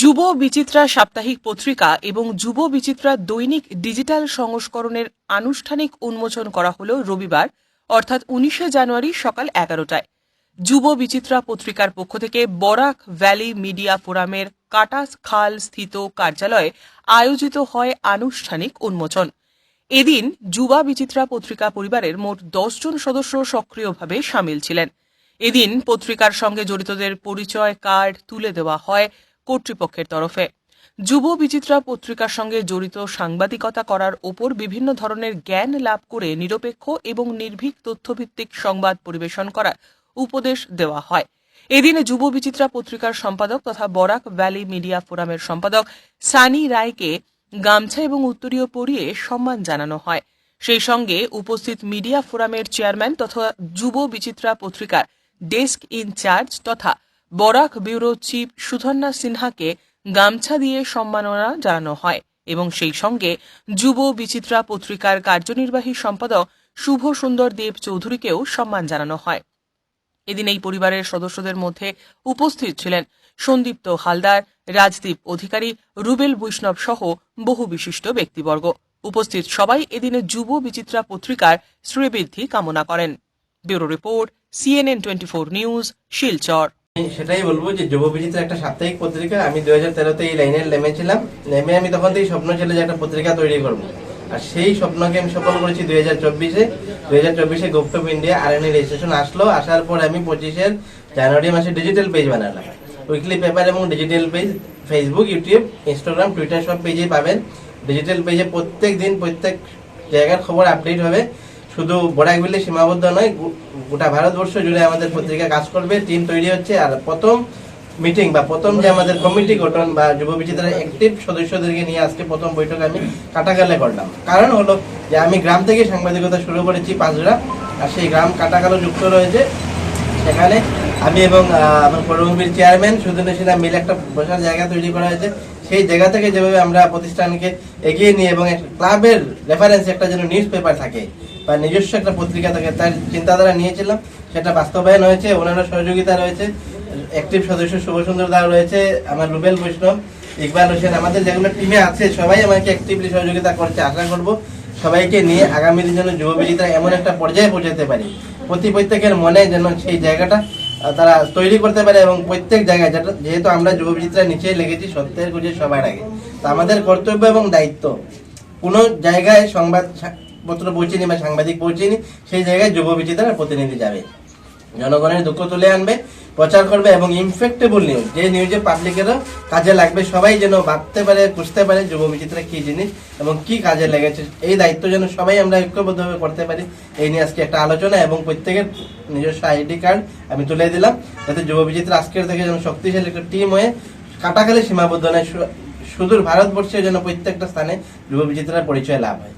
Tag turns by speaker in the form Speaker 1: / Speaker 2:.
Speaker 1: যুব বিচিত্রা সাপ্তাহিক পত্রিকা এবং যুব বিচিত্রা দৈনিক ডিজিটাল সংস্করণের আনুষ্ঠানিক উন্মোচন করা হল রবিবার অর্থাৎ 19শে জানুয়ারি সকাল 11টায়। যুব বিচিত্রা পত্রিকার পক্ষ থেকে বরাক ভ্যালি মিডিয়া ফোরামের কাটাস খাল স্থিত কার্যালয়ে আয়োজিত হয় আনুষ্ঠানিক উন্মোচন। এদিন যুবা বিচিত্রা পত্রিকা পরিবারের মোট 10 জন সদস্য সক্রিয়ভাবে সামিল ছিলেন। এদিন পত্রিকার সঙ্গে জড়িতদের পরিচয় কার্ড তুলে দেওয়া হয় কর্তৃপক্ষের তরফে। যুব বিচিত্রা পত্রিকার সঙ্গে জড়িত সাংবাদিকতা করার ওপর বিভিন্ন ধরনের জ্ঞান লাভ করে নিরপেক্ষ এবং নির্ভীক তথ্যভিত্তিক সংবাদ পরিবেশন করার উপদেশ দেওয়া হয়। এদিন যুব বিচিত্রা পত্রিকার সম্পাদক তথা বরাক ভ্যালি মিডিয়া ফোরামের সম্পাদক সানি রায়কে গামছা এবং উত্তরীয় পরিয়ে সম্মান জানানো হয়। সেই সঙ্গে উপস্থিত মিডিয়া ফোরামের চেয়ারম্যান তথা যুব বিচিত্রা পত্রিকার ডেস্ক ইনচার্জ তথা বরাক ব্যুরো চিফ সুধন্যা সিনহাকে গামছা দিয়ে সম্মাননা জানানো হয় এবং সেই সঙ্গে যুব বিচিত্রা পত্রিকার কার্যনির্বাহী সম্পাদক শুভ সুন্দর দেব চৌধুরীকেও সম্মান জানানো হয়। এদিন এই পরিবারের সদস্যদের মধ্যে উপস্থিত ছিলেন সন্দীপ্ত হালদার, রাজদীপ অধিকারী, রুবেল বৈষ্ণব সহ বহু বিশিষ্ট ব্যক্তিবর্গ। উপস্থিত সবাই এদিনে যুব বিচিত্রা পত্রিকার শ্রীবৃদ্ধি কামনা করেন। Bureau report, CNN 24 news, Silchar.
Speaker 2: সেটাই বলবো যে যুব বিচিত্রা একটা সাপ্তাহিক পত্রিকা। আমি 2013-তে এই লাইনে নেমেছিলাম। নেমে আমি তখন থেকে স্বপ্ন ছিল যে একটা পত্রিকা তৈরি করবো, আর সেই স্বপ্নকে আমি সফল করেছি 2024-এ govt of India RNA registration আসলো। আসার পর আমি 25 জানুয়ারি মাসে ডিজিটাল পেজ বানালাম। উইকলি পেপার এবং digital page Facebook, YouTube, Instagram, Twitter সব পেজেই পাবেন। ডিজিটাল পেজে প্রত্যেক দিন প্রত্যেক জায়গার খবর আপডেট হবে। শুধু বরাক ভ্যালি সীমাবদ্ধ নয়, গোটা ভারতবর্ষ জুড়ে আমাদের পত্রিকা কাজ করবে। টিম তৈরি হচ্ছে। আর প্রথম মিটিং বা প্রথম যে আমাদের কমিটি গঠন বা যুব বিচিত্রার অ্যাক্টিভ সদস্যদেরকে নিয়ে আজকে প্রথম বৈঠক আমি কাটাখালে করলাম। কারণ হলো যে আমি গ্রাম থেকে সাংবাদিকতা শুরু করেছি পাঁচড়া, আর সেই গ্রাম কাটাখালো যুক্ত রয়েছে। সেখানে আমি এবং আমার পৌরভূমির চেয়ারম্যান সুধন্যা সিনহা মিলে একটা বসার জায়গা তৈরি করা হয়েছে। সেই জায়গা থেকে যেভাবে আমরা প্রতিষ্ঠানকে এগিয়ে নিয়ে এবং ক্লাবের রেফারেন্সে একটা যেন নিউজ পেপার থাকে বা নিজস্ব একটা পত্রিকা থাকে, তার চিন্তাধারা নিয়েছিলাম। সেটা বাস্তবায়ন হয়েছে। ওনারা সহযোগিতা রয়েছে। অ্যাক্টিভ সদস্য শুভ সুন্দর দা রয়েছে, আমার রুবেল বৈষ্ণব, ইকবাল হোসেন, আমাদের যেগুলো টিমে আছে সবাই আমাকে অ্যাক্টিভলি সহযোগিতা করছে। আশা করব সবাইকে নিয়ে আগামী দিন যেন যুব বিচিত্রা এমন একটা পর্যায়ে পৌঁছাতে পারি, প্রত্যেকের মনে যেন সেই জায়গাটা তারা তৈরি করতে পারে। এবং প্রত্যেক জায়গায় যেহেতু আমরা যুব বিচিত্রার নিচেই লেগেছি সত্যের খুঁজে সবার আগে, তো আমাদের কর্তব্য এবং দায়িত্ব কোনো জায়গায় সংবাদপত্র পৌঁছেনি বা সাংবাদিক পৌঁছেনি, সেই জায়গায় যুব বিচিত্রার প্রতিনিধি যাবে, জনগণের দুঃখ তুলে আনবে, প্রচার করবে এবং ইনফেক্টেবল নিউজ, যে নিউজে পাবলিকেরও কাজে লাগবে, সবাই যেন ভাবতে পারে বুঝতে পারে যুব বিচিত্রা কি জিনিস এবং কি কাজে লেগেছে। এই দায়িত্ব যেন সবাই আমরা ঐক্যবদ্ধভাবে করতে পারি, এই নিয়ে আজকে একটা আলোচনা এবং প্রত্যেকের নিজস্ব ID কার্ড আমি তুলে দিলাম, যাতে যুব বিচিত্রা আজকের থেকে যেন শক্তিশালী একটা টিম হয়ে কাটাখালি সীমাবদ্ধ নয়, সুদূর ভারতবর্ষে যেন প্রত্যেকটা স্থানে যুব বিচিত্রার পরিচয় লাভ হয়।